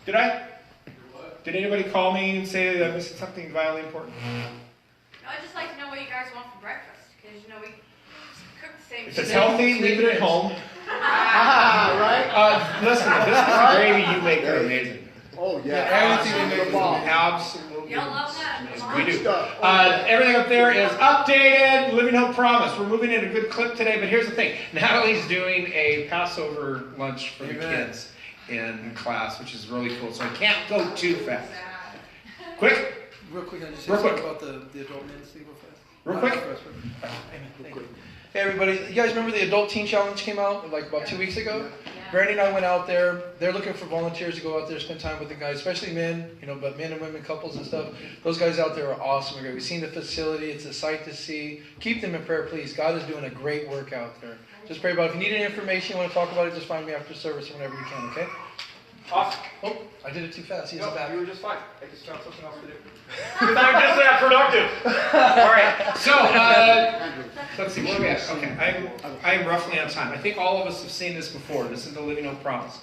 Did I? Did anybody call me and say that I missed something vitally important? I'd just like to know what you guys want for breakfast, because we cook the same. If it's healthy, leave it at home. Right? Listen, this is the gravy you make are amazing. Oh, yeah. Everything we make is absolutely. Y'all love that? We do. Everything up there is updated. Living Hope Promise. We're moving in a good clip today, but here's the thing. Natalie's doing a Passover lunch for the kids in class, which is really cool. So I can't go too fast. Quick? Real quick, I just say something about the adult men's league real fast. Real quick? Hey everybody, you guys remember the Adult Teen Challenge came out like about 2 weeks ago? Yeah. Brandy and I went out there. They're looking for volunteers to go out there, spend time with the guys, especially men, but men and women, couples and stuff. Those guys out there are awesome and great. We've seen the facility. It's a sight to see. Keep them in prayer, please. God is doing a great work out there. Just pray about it. If you need any information, you want to talk about it, just find me after service or whenever you can, okay? Awesome. Oh, I did it too fast. He No, back. you were just fine. I just found something else to do. Because I'm just that productive. All right. So, let's see. Where are we at? Okay. I'm roughly on time. I think all of us have seen this before. This is the Living Hope Promise.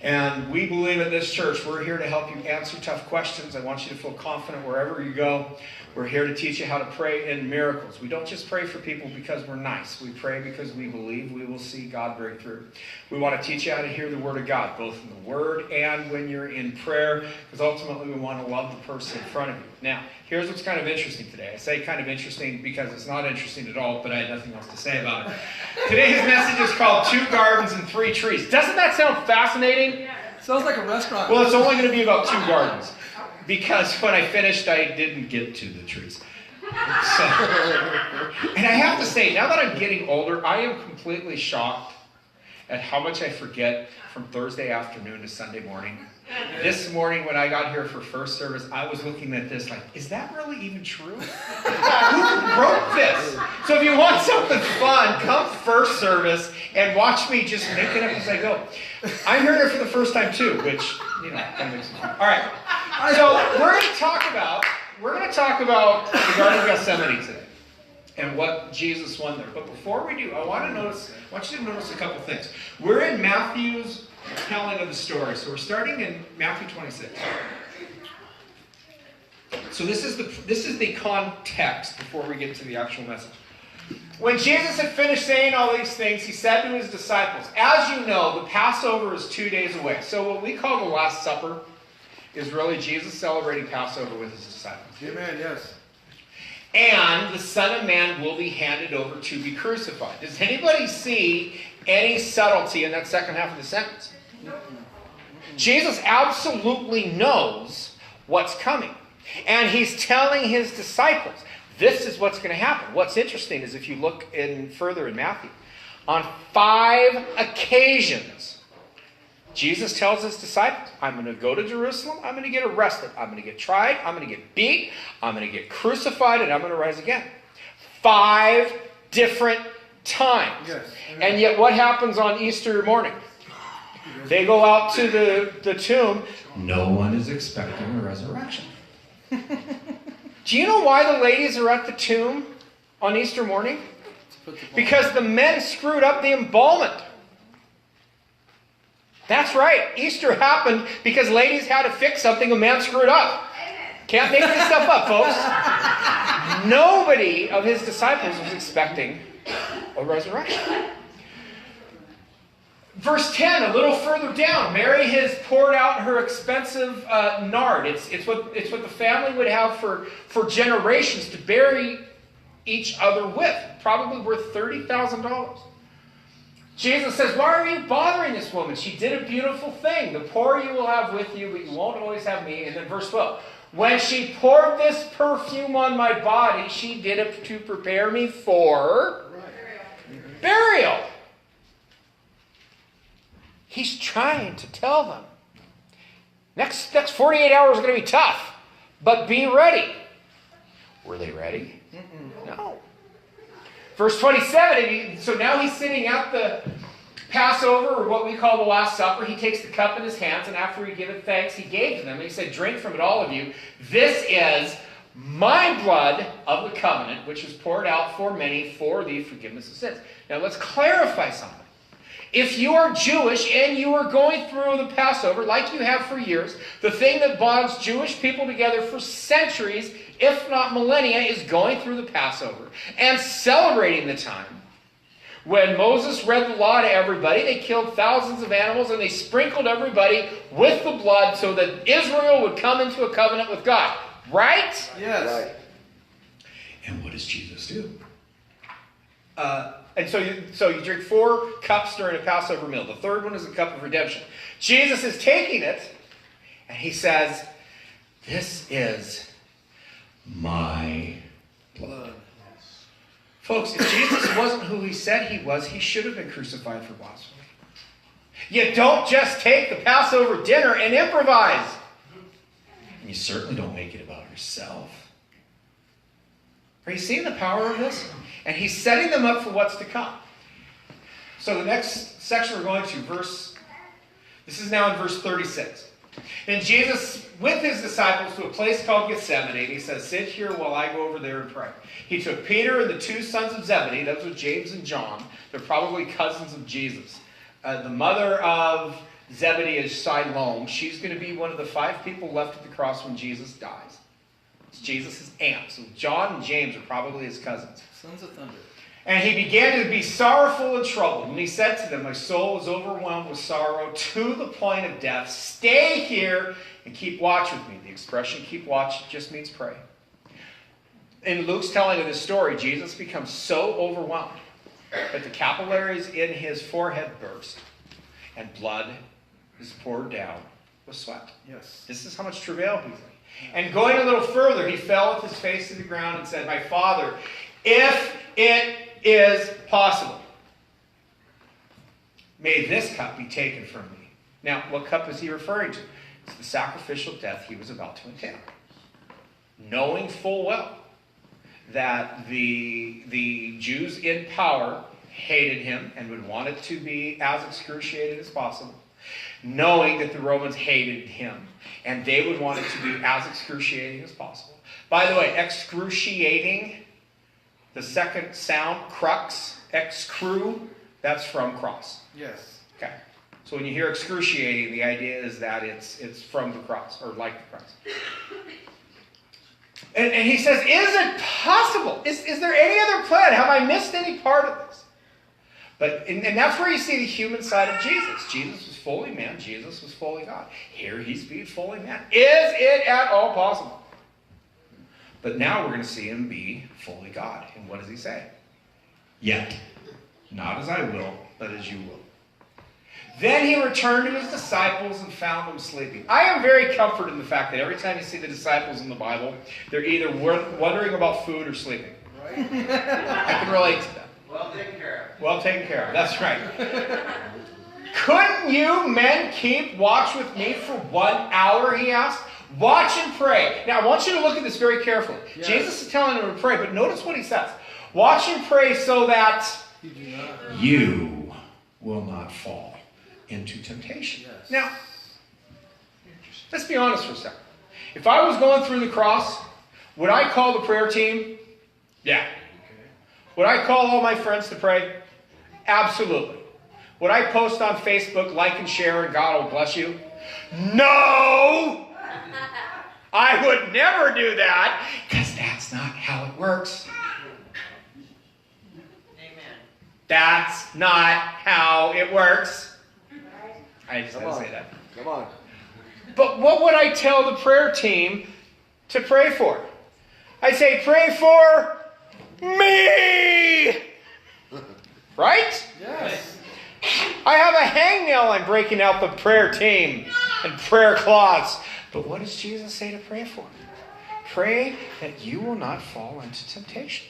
And we believe at this church, we're here to help you answer tough questions. I want you to feel confident wherever you go. We're here to teach you how to pray in miracles. We don't just pray for people because we're nice. We pray because we believe we will see God break through. We want to teach you how to hear the Word of God, both in the Word and when you're in prayer, because ultimately we want to love the person in front of you. Now, here's what's kind of interesting today. I say kind of interesting because it's not interesting at all, but I had nothing else to say about it. Today's message is called 2 Gardens and 3 Trees. Doesn't that sound fascinating? Sounds like a restaurant. Well, it's only going to be about 2 gardens. Because when I finished, I didn't get to the trees. So, and I have to say, now that I'm getting older, I am completely shocked at how much I forget from Thursday afternoon to Sunday morning. This morning when I got here for first service, I was looking at this like, is that really even true? Who wrote this? So if you want something fun, come first service and watch me just make it up as I go. I heard it for the first time too, which, kind of makes me fun. All right. So we're going to talk about the Garden of Gethsemane today and what Jesus won there. But before we do, I want you to notice a couple things. We're in Matthew's telling of the story. So we're starting in Matthew 26. So this is the context before we get to the actual message. When Jesus had finished saying all these things, he said to his disciples, as you know, the Passover is 2 days away. So what we call the Last Supper is really Jesus celebrating Passover with his disciples. Amen, yes. And the Son of Man will be handed over to be crucified. Does anybody see any subtlety in that second half of the sentence? No. Jesus absolutely knows what's coming. And he's telling his disciples, this is what's going to happen. What's interesting is if you look further in Matthew, on 5 occasions, Jesus tells his disciples, I'm going to go to Jerusalem, I'm going to get arrested, I'm going to get tried, I'm going to get beat, I'm going to get crucified, and I'm going to rise again. 5 different times. Yes. And yet what happens on Easter morning? They go out to the tomb. No one is expecting a resurrection. Do you know why the ladies are at the tomb on Easter morning? Because the men screwed up the embalmment. That's right. Easter happened because ladies had to fix something a man screwed up. Can't make this stuff up, folks. Nobody of his disciples was expecting a resurrection. Verse 10, a little further down, Mary has poured out her expensive nard. It's what the family would have for generations to bury each other with. Probably worth $30,000. Jesus says, why are you bothering this woman? She did a beautiful thing. The poor you will have with you, but you won't always have me. And then verse 12, when she poured this perfume on my body, she did it to prepare me for burial. He's trying to tell them, next 48 hours are going to be tough, but be ready. Were they ready? No. Verse 27, so now he's sitting at the Passover, or what we call the Last Supper. He takes the cup in his hands, and after he gave thanks, he gave to them. And he said, drink from it, all of you. This is my blood of the covenant, which is poured out for many for the forgiveness of sins. Now let's clarify something. if you are Jewish and you are going through the Passover like you have for years, the thing that bonds Jewish people together for centuries, if not millennia, is going through the Passover and celebrating the time when Moses read the law to everybody. They killed thousands of animals and they sprinkled everybody with the blood so that Israel would come into a covenant with God. Right? Yes. Right. And what does Jesus do? And so you drink 4 cups during a Passover meal. The third one is a cup of redemption. Jesus is taking it, and he says, "This is my blood." Folks, if Jesus wasn't who he said he was, he should have been crucified for blasphemy. You don't just take the Passover dinner and improvise. And you certainly don't make it about yourself. Are you seeing the power of this? And he's setting them up for what's to come. So the next section we're going to, this is now in verse 36. Then Jesus, with his disciples, to a place called Gethsemane, and he says, "Sit here while I go over there and pray." He took Peter and the 2 sons of Zebedee, those were James and John. They're probably cousins of Jesus. The mother of Zebedee is Salome. She's going to be one of the 5 people left at the cross when Jesus dies. It's Jesus' aunt. So John and James are probably his cousins. Sons of thunder. And he began to be sorrowful and troubled. And he said to them, "My soul is overwhelmed with sorrow to the point of death. Stay here and keep watch with me." The expression "keep watch" just means pray. In Luke's telling of this story, Jesus becomes so overwhelmed that the capillaries in his forehead burst and blood is poured down with sweat. Yes. This is how much travail he's in. And going a little further, he fell with his face to the ground and said, "My Father, if it is possible, may this cup be taken from me." Now, what cup is he referring to? It's the sacrificial death he was about to entail. Knowing full well that the Jews in power hated him and would want it to be as excruciating as possible. Knowing that the Romans hated him and they would want it to be as excruciating as possible. By the way, excruciating, the second sound, crux, excru, that's from cross. Yes. Okay. So when you hear excruciating, the idea is that it's from the cross, or like the cross. And he says, is it possible? Is there any other plan? Have I missed any part of this? And that's where you see the human side of Jesus. Jesus was fully man. Jesus was fully God. Here he's being fully man. Is it at all possible? But now we're going to see him be fully God. And what does he say? "Yet, not as I will, but as you will." Then he returned to his disciples and found them sleeping. I am very comforted in the fact that every time you see the disciples in the Bible, they're either wondering about food or sleeping. Right? I can relate to that. Well taken care of. Well taken care of. That's right. "Couldn't you men keep watch with me for 1 hour?" he asked. "Watch and pray." Now, I want you to look at this very carefully. Yes. Jesus is telling them to pray, but notice what he says. "Watch and pray so that You do not. you will not fall into temptation." Yes. Now, let's be honest for a second. If I was going through the cross, would I call the prayer team? Yeah. Would I call all my friends to pray? Absolutely. Would I post on Facebook, like and share, and God will bless you? No! I would never do that, because that's not how it works. Amen. That's not how it works. I just had to say that. Come on. But what would I tell the prayer team to pray for? I'd say, pray for me! Right? Yes. I have a hangnail I'm breaking out the prayer team and prayer cloths. But what does Jesus say to pray for? Pray that you will not fall into temptation.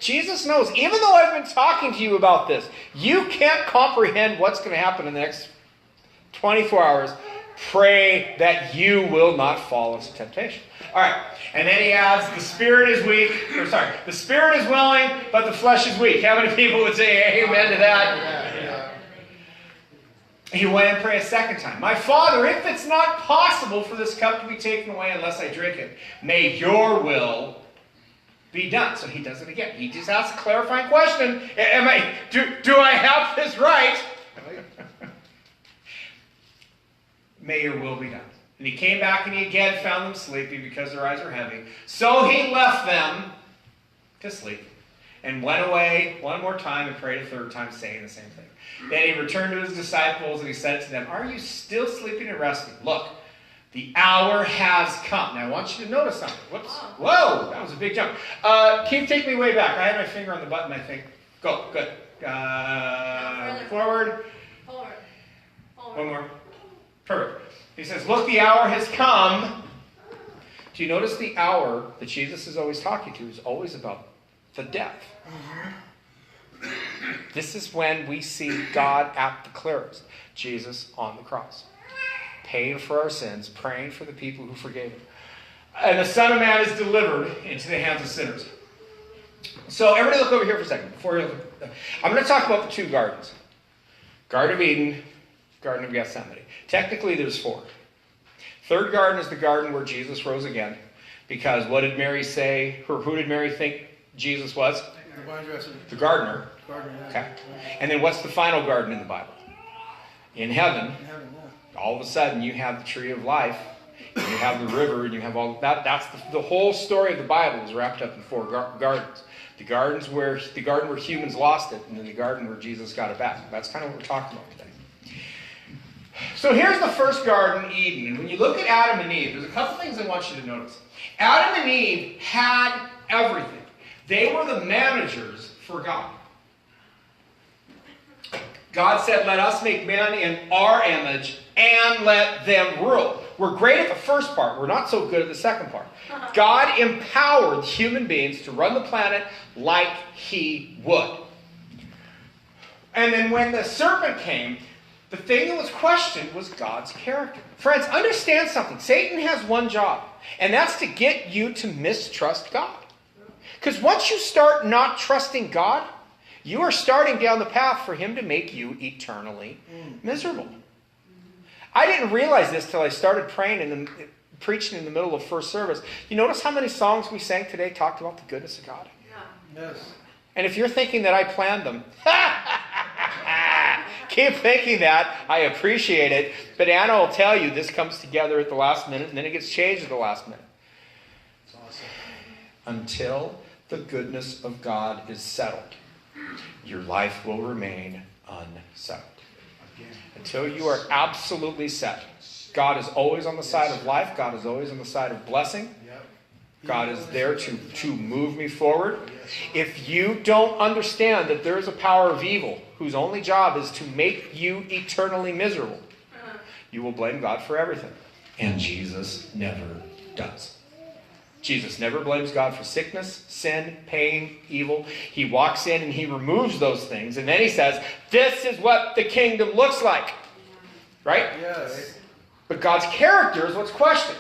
Jesus knows, even though I've been talking to you about this, you can't comprehend what's going to happen in the next 24 hours. Pray that you will not fall into temptation. All right. And then he adds, the spirit is the spirit is willing, but the flesh is weak. How many people would say amen to that? Yeah. He went and prayed a second time. "My Father, if it's not possible for this cup to be taken away unless I drink it, may your will be done. So he does it again. He just asks a clarifying question. Do I have this right? May your will be done. And he came back and he again found them sleeping because their eyes were heavy. So he left them to sleep and went away one more time and prayed a third time, saying the same thing. Then he returned to his disciples and he said to them, "Are you still sleeping and resting? Look, the hour has come." Now I want you to notice something. Whoops. Whoa, that was a big jump. Keith, take me way back. I had my finger on the button, I think. Go, good. Forward. Forward. One more. Perfect. He says, "Look, the hour has come." Do you notice the hour that Jesus is always talking to is always about the death? This is when we see God at the clearest. Jesus on the cross, paying for our sins, praying for the people who forgave him. And the Son of Man is delivered into the hands of sinners. So everybody look over here for a second. I'm going to talk about the two gardens. Garden of Eden, Garden of Gethsemane. Technically there's four. Third garden is the garden where Jesus rose again. Because what did Mary say, or who did Mary think Jesus was? The vine dresser. The gardener. Gardener, yeah. Okay. And then what's the final garden in the Bible? In heaven. In heaven, yeah. All of a sudden you have the tree of life, and you have the river, and you have all that. That's the whole story of the Bible is wrapped up in four gardens. The garden where humans lost it, and then the garden where Jesus got it back. That's kind of what we're talking about today. So here's the first garden, Eden. And when you look at Adam and Eve, there's a couple things I want you to notice. Adam and Eve had everything. They were the managers for God. God said, "Let us make man in our image and let them rule." We're great at the first part. We're not so good at the second part. God empowered human beings to run the planet like he would. And then when the serpent came, the thing that was questioned was God's character. Friends, understand something. Satan has one job, and that's to get you to mistrust God. Because once you start not trusting God, you are starting down the path for him to make you eternally miserable. I didn't realize this till I started praying and preaching in the middle of first service. You notice how many songs we sang today talked about the goodness of God? Yeah. Yes. And if you're thinking that I planned them, keep thinking that. I appreciate it. But Anna will tell you this comes together at the last minute, and then it gets changed at the last minute. It's awesome. Until the goodness of God is settled, your life will remain unsettled. Until you are absolutely set. God is always on the side of life. God is always on the side of blessing. God is there to move me forward. If you don't understand that there is a power of evil whose only job is to make you eternally miserable, you will blame God for everything. And Jesus never does. Jesus never blames God for sickness, sin, pain, evil. He walks in and he removes those things. And then he says, "This is what the kingdom looks like." Right? Yes. But God's character is what's questioned.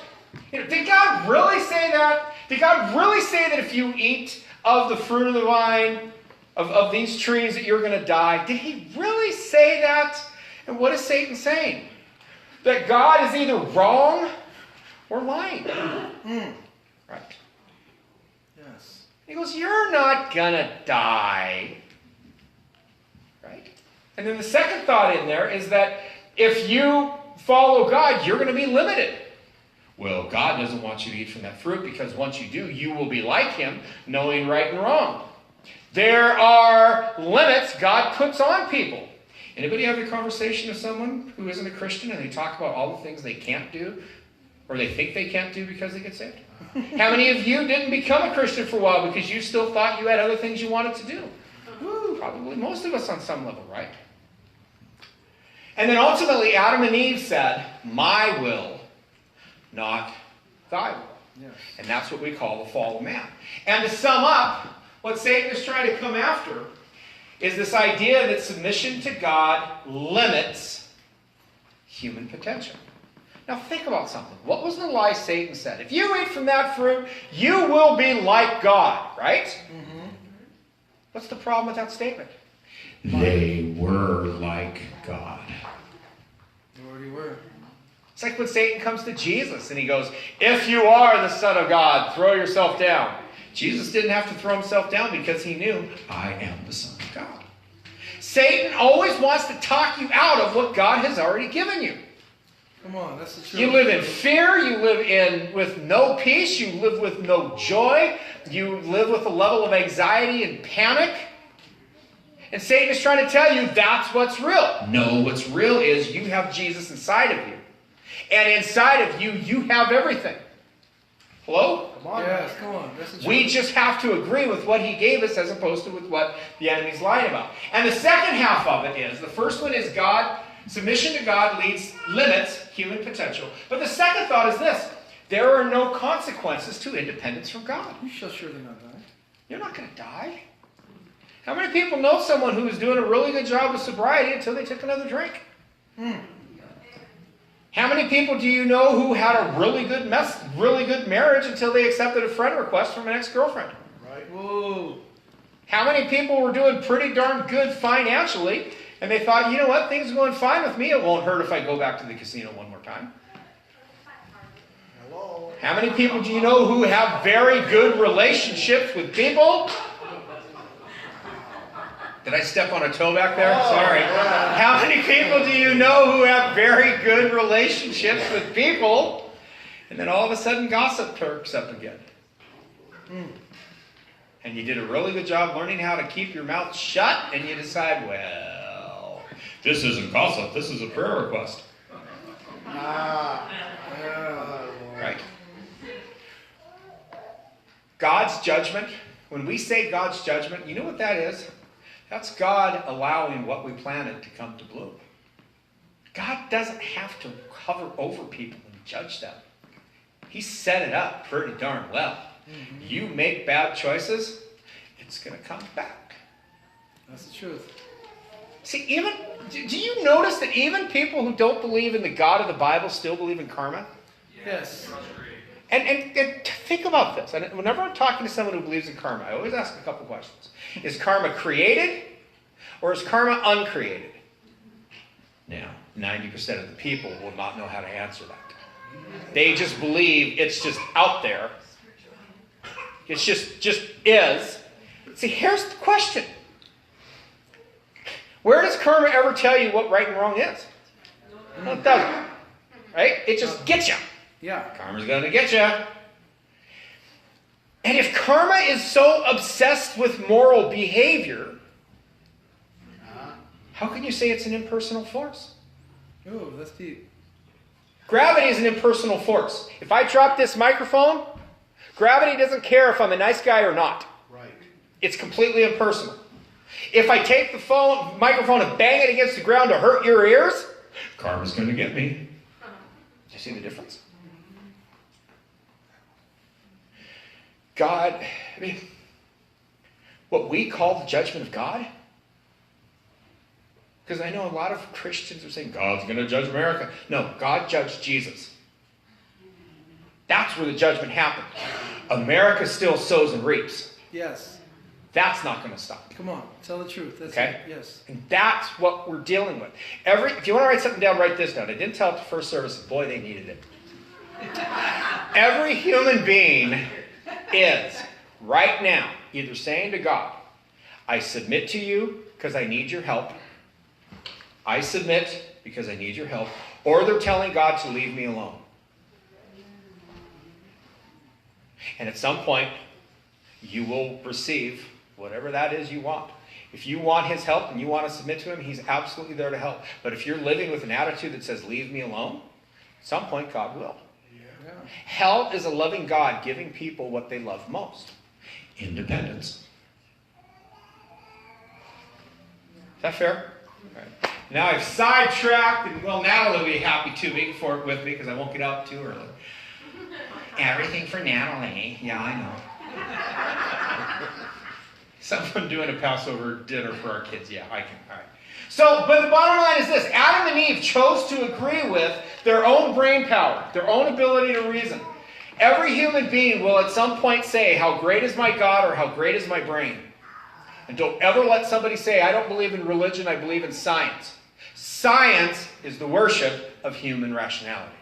Did God really say that? Did God really say that if you eat of the fruit of the vine, of these trees, that you're going to die? Did he really say that? And what is Satan saying? That God is either wrong or lying. Right. Yes. He goes, "You're not going to die." Right? And then the second thought in there is that if you follow God, you're going to be limited. Well, God doesn't want you to eat from that fruit because once you do, you will be like him, knowing right and wrong. There are limits God puts on people. Anybody have a conversation with someone who isn't a Christian and they talk about all the things they can't do or they think they can't do because they get saved? How many of you didn't become a Christian for a while because you still thought you had other things you wanted to do? Probably most of us on some level, right? And then ultimately, Adam and Eve said, "My will, not thy will." Yes. And that's what we call the fall of man. And to sum up, what Satan is trying to come after is this idea that submission to God limits human potential. Now think about something. What was the lie Satan said? If you eat from that fruit, you will be like God, right? Mm-hmm. What's the problem with that statement? They were like God. They already were. It's like when Satan comes to Jesus and he goes, "If you are the Son of God, throw yourself down." Jesus didn't have to throw himself down because he knew, I am the Son of God. Satan always wants to talk you out of what God has already given you. Come on, that's the truth. You live in fear, you live with no peace, you live with no joy, you live with a level of anxiety and panic. And Satan is trying to tell you that's what's real. No, what's real is you have Jesus inside of you. And inside of you, you have everything. Hello? Come on. Yes, come on. That's the truth. We just have to agree with what he gave us as opposed to with what the enemy's lied about. And the second half of it is, the first one is God, submission to God limits human potential. But the second thought is this: there are no consequences to independence from God. You shall surely not die. You're not going to die. How many people know someone who was doing a really good job of sobriety until they took another drink? How many people do you know who had a really good marriage until they accepted a friend request from an ex-girlfriend? Right. Whoa. How many people were doing pretty darn good financially, and they thought, you know what, things are going fine with me, it won't hurt if I go back to the casino one more time? Hello. How many people do you know who have very good relationships with people? Did I step on a toe back there? Sorry. How many people do you know who have very good relationships with people, and then all of a sudden gossip perks up again? And you did a really good job learning how to keep your mouth shut, and you decide, well, this isn't gossip, this is a prayer request. Right? God's judgment, when we say God's judgment, you know what that is? That's God allowing what we planted to come to bloom. God doesn't have to hover over people and judge them. He set it up pretty darn well. Mm-hmm. You make bad choices, it's going to come back. That's the truth. See, do you notice that even people who don't believe in the God of the Bible still believe in karma? Yes. And think about this. And whenever I'm talking to someone who believes in karma, I always ask a couple questions. Is karma created or is karma uncreated? Now, 90% of the people will not know how to answer that. They just believe it's just out there. It's just is. See, here's the question. Where does karma ever tell you what right and wrong is? No, it doesn't. Right? It just gets you. Yeah. Karma's going to get you. And if karma is so obsessed with moral behavior, how can you say it's an impersonal force? Oh, that's deep. Gravity is an impersonal force. If I drop this microphone, gravity doesn't care if I'm a nice guy or not. Right. It's completely impersonal. If I take the microphone and bang it against the ground to hurt your ears, karma's going to get me. Do you see the difference? God, what we call the judgment of God, because I know a lot of Christians are saying, God's going to judge America. No, God judged Jesus. That's where the judgment happened. America still sows and reaps. Yes. That's not going to stop. Come on, tell the truth. That's Okay? it. Yes. And that's what we're dealing with. If you want to write something down, write this down. I didn't tell it to first service, and boy, they needed it. Every human being is, right now, either saying to God, I submit to you because I need your help. I submit because I need your help. Or they're telling God to leave me alone. And at some point, you will receive whatever that is you want. If you want his help and you want to submit to him, he's absolutely there to help. But if you're living with an attitude that says, leave me alone, at some point God will. Yeah. Hell is a loving God giving people what they love most. Independence. Is that fair? All right. Now I've sidetracked, and well, Natalie will be happy to be for it with me because I won't get out too early. Everything for Natalie. Yeah, I know. Someone doing a Passover dinner for our kids. Yeah, I can. All right. So, but the bottom line is this. Adam and Eve chose to agree with their own brain power, their own ability to reason. Every human being will at some point say, how great is my God or how great is my brain? And don't ever let somebody say, I don't believe in religion, I believe in science. Science is the worship of human rationality.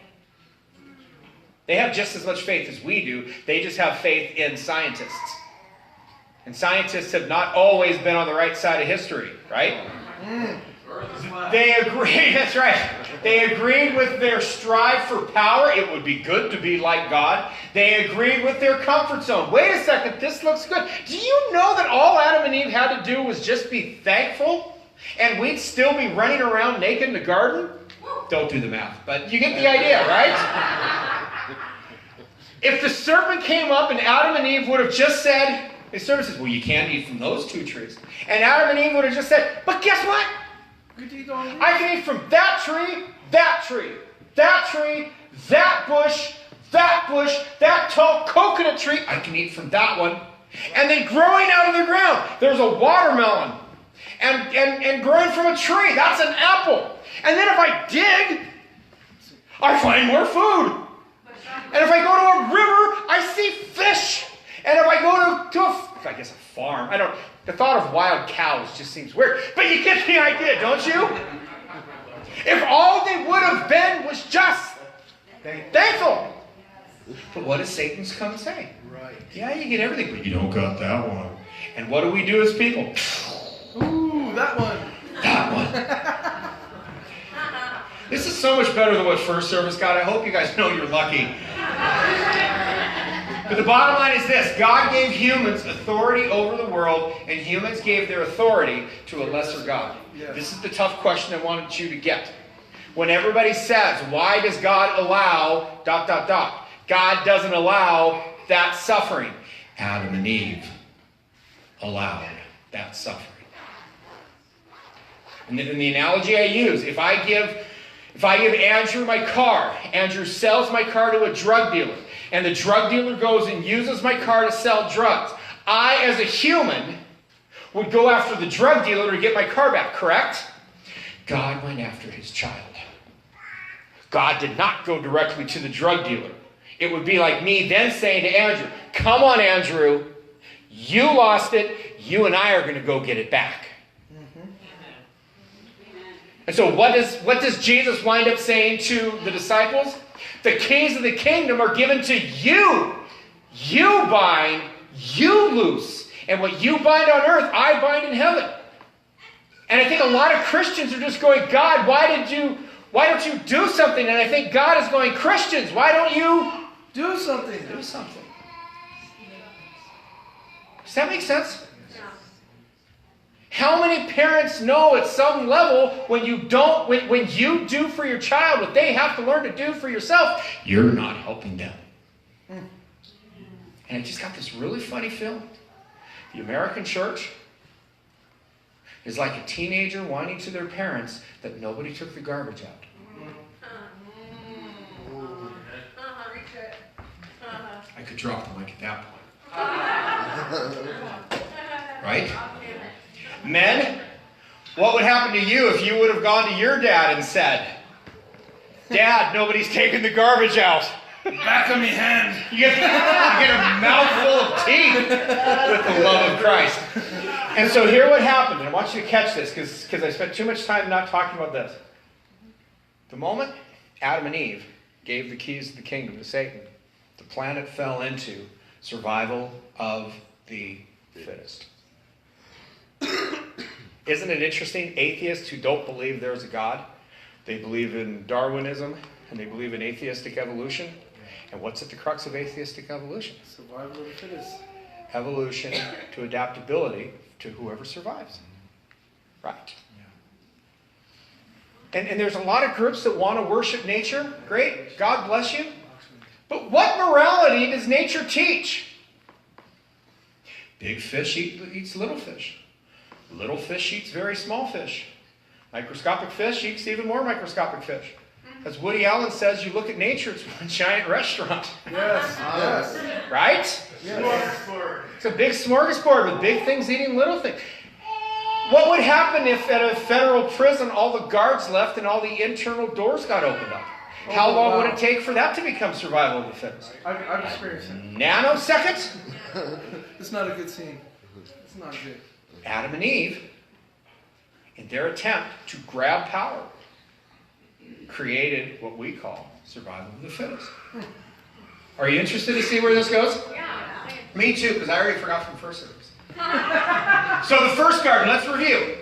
They have just as much faith as we do. They just have faith in scientists. And scientists have not always been on the right side of history, right? They agreed, that's right. They agreed with their strive for power. It would be good to be like God. They agreed with their comfort zone. Wait a second, this looks good. Do you know that all Adam and Eve had to do was just be thankful? And we'd still be running around naked in the garden? Don't do the math, but you get the idea, right? If the serpent came up and Adam and Eve would have just said, the serpent says, well, you can't eat from those two trees. And Adam and Eve would have just said, but guess what? I can eat from that tree, that tree, that tree, that bush, that tall coconut tree. I can eat from that one. And then growing out of the ground, there's a watermelon. And growing from a tree, that's an apple. And then if I dig, I find more food. And if I go to a river, I see fish. And if I go to a farm, the thought of wild cows just seems weird. But you get the idea, don't you? If all they would have been was just thankful. But what does Satan's come say? Right. Yeah, you get everything, but you don't got that one. And what do we do as people? Ooh, that one. That one. This is so much better than what first service got. I hope you guys know you're lucky. But the bottom line is this. God gave humans authority over the world, and humans gave their authority to a lesser God. Yes. This is the tough question I wanted you to get. When everybody says, why does God allow ... God doesn't allow that suffering. Adam and Eve allowed that suffering. And the analogy I use, if I give Andrew my car, Andrew sells my car to a drug dealer, and the drug dealer goes and uses my car to sell drugs. I, as a human, would go after the drug dealer to get my car back, correct? God went after his child. God did not go directly to the drug dealer. It would be like me then saying to Andrew, come on, Andrew, you lost it, you and I are going to go get it back. And so what does Jesus wind up saying to the disciples? The keys of the kingdom are given to you. You bind, you loose. And what you bind on earth, I bind in heaven. And I think a lot of Christians are just going, God, why don't you do something? And I think God is going, Christians, why don't you do something? Do something. Does that make sense? How many parents know at some level when you do for your child what they have to learn to do for yourself, you're not helping them. And it just got this really funny feeling. The American church is like a teenager whining to their parents that nobody took the garbage out. I could drop the mic at that point. Right? Men, what would happen to you if you would have gone to your dad and said, Dad, nobody's taking the garbage out. Back of me hand. You get a mouthful of teeth with the love of Christ. And so here what happened, and I want you to catch this because I spent too much time not talking about this. The moment Adam and Eve gave the keys of the kingdom to Satan, the planet fell into survival of the fittest. Isn't it interesting? Atheists who don't believe there's a God, they believe in Darwinism and they believe in atheistic evolution. And what's at the crux of atheistic evolution? Survival of the fittest. Evolution to adaptability to whoever survives. Right. And there's a lot of groups that want to worship nature. Great. God bless you. But what morality does nature teach? Big fish eats little fish. Little fish eats very small fish. Microscopic fish eats even more microscopic fish. As Woody Allen says, you look at nature, it's one giant restaurant. Yes, yes. Right? Yes. It's a big smorgasbord with big things eating little things. What would happen if at a federal prison all the guards left and all the internal doors got opened up? How long would it take for that to become survival of the fittest? I've experienced it. Nanoseconds? It's not a good scene. It's not good. Adam and Eve, in their attempt to grab power, created what we call survival of the fittest. Are you interested to see where this goes? Yeah. Me too, because I already forgot from first service. So the first garden, let's review,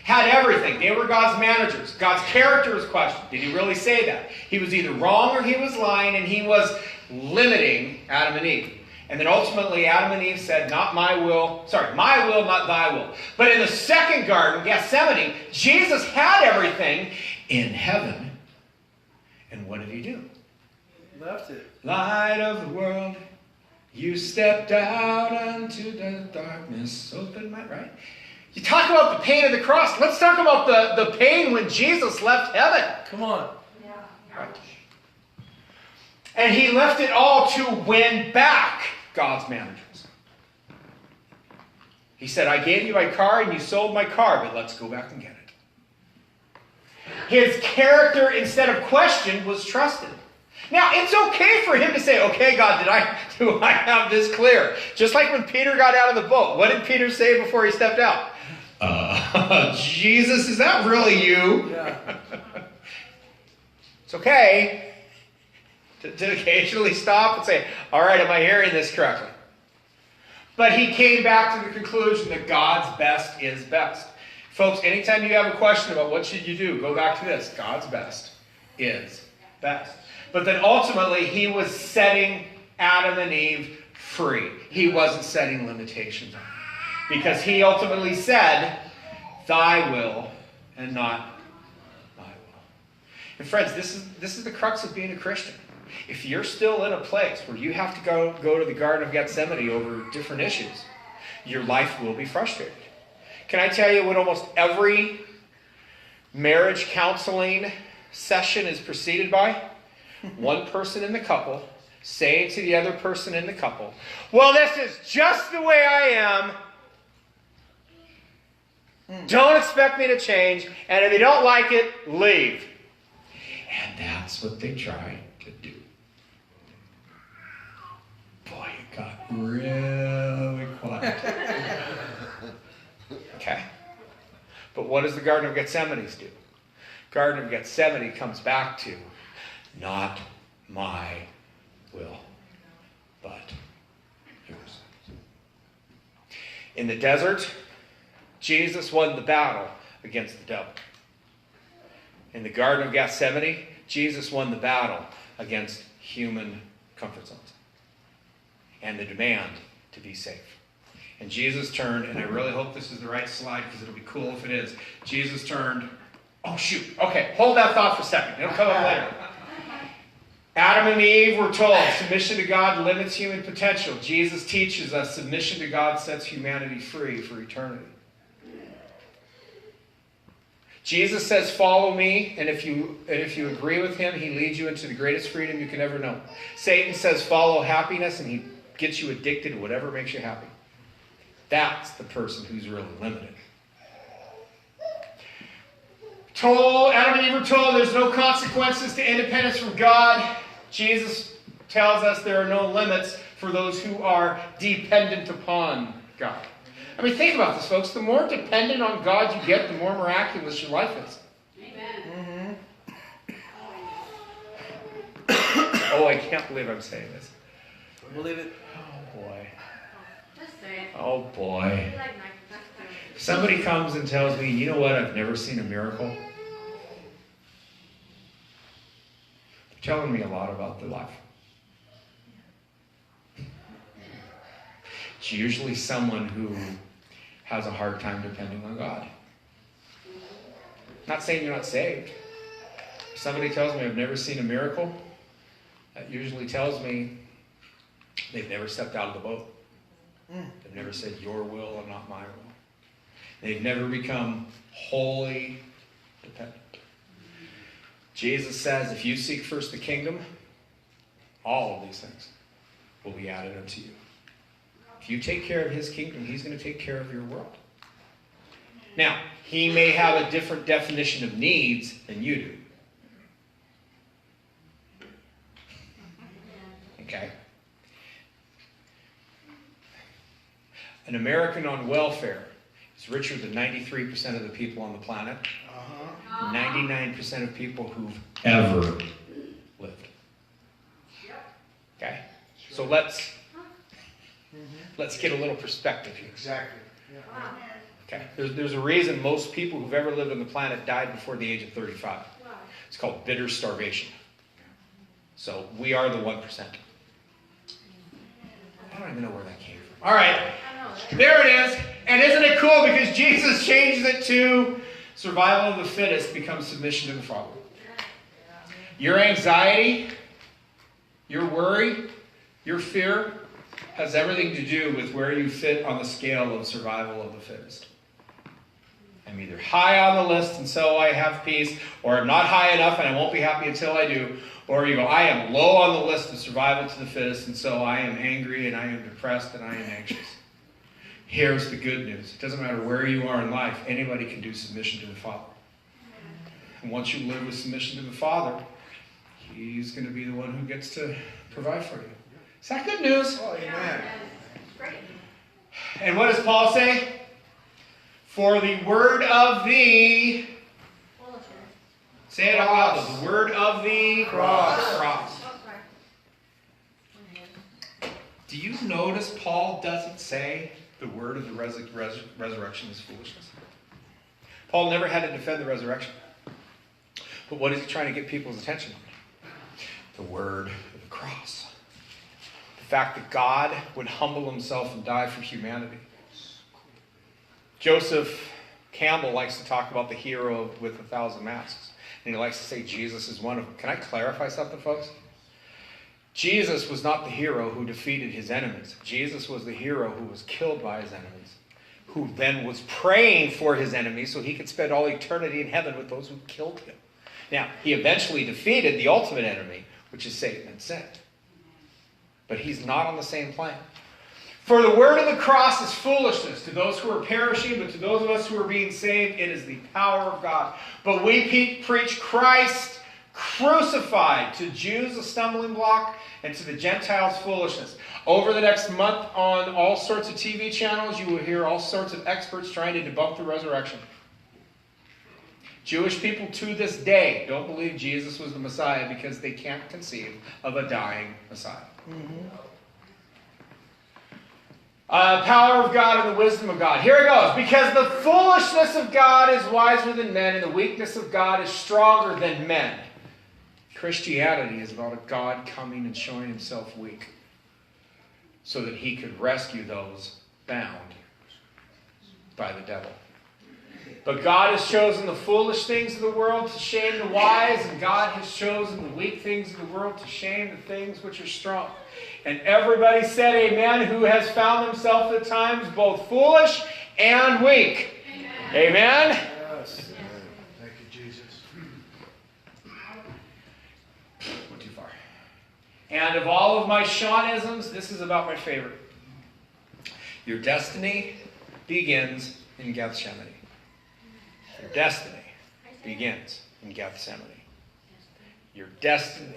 had everything. They were God's managers. God's character was questioned. Did he really say that? He was either wrong or he was lying, and he was limiting Adam and Eve. And then ultimately Adam and Eve said, my will, not thy will. But in the second garden, Gethsemane, Jesus had everything in heaven. And what did he do? Left it. Light of the world, you stepped out unto the darkness. Open my, right? You talk about the pain of the cross. Let's talk about the pain when Jesus left heaven. Come on. Yeah. Right. And he left it all to win back God's managers. He said, I gave you my car and you sold my car, but let's go back and get it. His character, instead of questioned, was trusted. Now, it's okay for him to say, okay, God, do I have this clear? Just like when Peter got out of the boat. What did Peter say before he stepped out? Jesus, is that really you? Yeah. It's okay to occasionally stop and say, all right, am I hearing this correctly? But he came back to the conclusion that God's best is best. Folks, anytime you have a question about what should you do, go back to this. God's best is best. But then ultimately, he was setting Adam and Eve free. He wasn't setting limitations on them. Because he ultimately said, thy will and not my will. And friends, this is the crux of being a Christian. If you're still in a place where you have to go to the Garden of Gethsemane over different issues, your life will be frustrated. Can I tell you what almost every marriage counseling session is preceded by? One person in the couple saying to the other person in the couple, well, this is just the way I am. Don't expect me to change. And if you don't like it, leave. And that's what they try to do. Boy, it got really quiet. Okay. But what does the Garden of Gethsemane do? Garden of Gethsemane comes back to, not my will, but yours. In the desert, Jesus won the battle against the devil. In the Garden of Gethsemane, Jesus won the battle against human comfort zones and the demand to be safe. And Jesus turned, and I really hope this is the right slide because it'll be cool if it is. Jesus turned, oh shoot, okay, hold that thought for a second. It'll come up later. Adam and Eve were told submission to God limits human potential. Jesus teaches us submission to God sets humanity free for eternity. Jesus says, follow me, and if you agree with him, he leads you into the greatest freedom you can ever know. Satan says, follow happiness, and he gets you addicted to whatever makes you happy. That's the person who's really limited. Adam and Eve were told there's no consequences to independence from God. Jesus tells us there are no limits for those who are dependent upon God. I mean, think about this, folks. The more dependent on God you get, the more miraculous your life is. Amen. Oh, I can't believe I'm saying this. Believe it. Oh, boy. Just say it. Oh, boy. I like Nike. That's good. Somebody comes and tells me, you know what, I've never seen a miracle. They're telling me a lot about their life. It's usually someone who has a hard time depending on God. Not saying you're not saved. If somebody tells me I've never seen a miracle, that usually tells me they've never stepped out of the boat. They've never said your will and not my will. They've never become wholly dependent. Jesus says, if you seek first the kingdom, all of these things will be added unto you. If you take care of his kingdom, he's going to take care of your world. Now, he may have a different definition of needs than you do. Okay? An American on welfare is richer than 93% of the people on the planet. 99% of people who've ever lived. Okay? So let's Let's get a little perspective here. Exactly. Yeah. Wow. Okay. There's a reason most people who've ever lived on the planet died before the age of 35. Wow. It's called bitter starvation. So we are the 1%. I don't even know where that came from. All right. I know. There it is. And isn't it cool because Jesus changes it to survival of the fittest becomes submission to the Father. Your anxiety, your worry, your fear has everything to do with where you fit on the scale of survival of the fittest. I'm either high on the list and so I have peace, or I'm not high enough and I won't be happy until I do. Or you go, I am low on the list of survival to the fittest and so I am angry and I am depressed and I am anxious. Here's the good news. It doesn't matter where you are in life, anybody can do submission to the Father. And once you live with submission to the Father, He's going to be the one who gets to provide for you. Is that good news? Oh, amen. Great. And what does Paul say? For the word of the... Say it out loud. The word of the Cross. cross. Do you notice Paul doesn't say the word of the resurrection is foolishness? Paul never had to defend the resurrection. But what is he trying to get people's attention on? The word of the cross. The fact that God would humble himself and die for humanity. Joseph Campbell likes to talk about the hero with 1,000 masks. And he likes to say Jesus is one of them. Can I clarify something, folks? Jesus was not the hero who defeated his enemies. Jesus was the hero who was killed by his enemies, who then was praying for his enemies so he could spend all eternity in heaven with those who killed him. Now, he eventually defeated the ultimate enemy, which is Satan and sin. But he's not on the same plane. For the word of the cross is foolishness to those who are perishing, but to those of us who are being saved, it is the power of God. But we preach Christ crucified, to Jews a stumbling block, and to the Gentiles foolishness. Over the next month on all sorts of TV channels, you will hear all sorts of experts trying to debunk the resurrection. Jewish people to this day don't believe Jesus was the Messiah because they can't conceive of a dying Messiah. Power of God and the wisdom of God. Here it goes. Because the foolishness of God is wiser than men, and the weakness of God is stronger than men. Christianity is about a God coming and showing himself weak so that he could rescue those bound by the devil. But God has chosen the foolish things of the world to shame the wise, and God has chosen the weak things of the world to shame the things which are strong. And everybody said amen, who has found himself at times both foolish and weak. Amen? Yes. Thank you, Jesus. Went too far. And of all of my Seanisms, this is about my favorite. Your destiny begins in Gethsemane. Your destiny begins in Gethsemane. Your destiny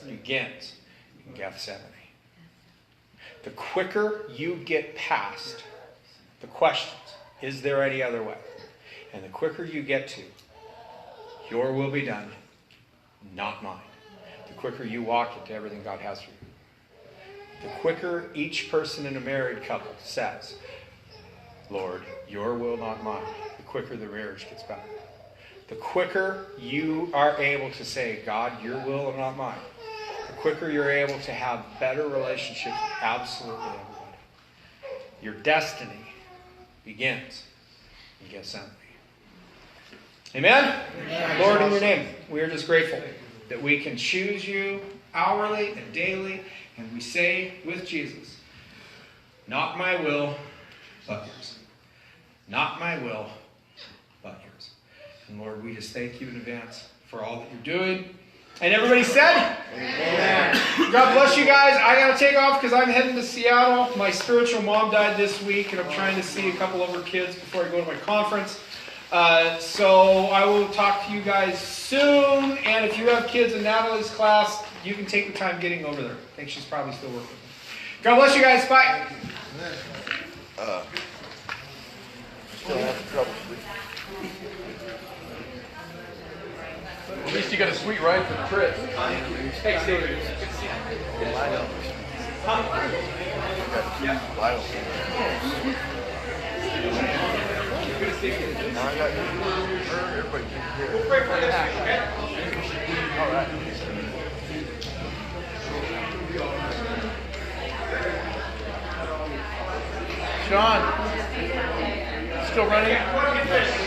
begins in Gethsemane. The quicker you get past the questions, is there any other way? And the quicker you get to, your will be done, not mine. The quicker you walk into everything God has for you. The quicker each person in a married couple says, Lord, your will, not mine. The quicker the marriage gets better. The quicker you are able to say, God, your will and not mine. The quicker you're able to have better relationships with absolutely everybody. Your destiny begins in Gethsemane. Amen? Amen? Lord, in your name, we are just grateful that we can choose you hourly and daily, and we say with Jesus, not my will, but yours. Not my will, but yours. And Lord, we just thank you in advance for all that you're doing. And everybody said? Amen. God bless you guys. I got to take off because I'm heading to Seattle. My spiritual mom died this week, and I'm trying to see a couple of her kids before I go to my conference. So I will talk to you guys soon. And if you have kids in Natalie's class, you can take the time getting over there. I think she's probably still working. God bless you guys. Bye. Still having trouble sleeping. At least you got a sweet ride for the trip. Thanks, David. Good to see you. Vital. Now I got everybody here. We'll pray for this week, okay? All right. Sean, still running?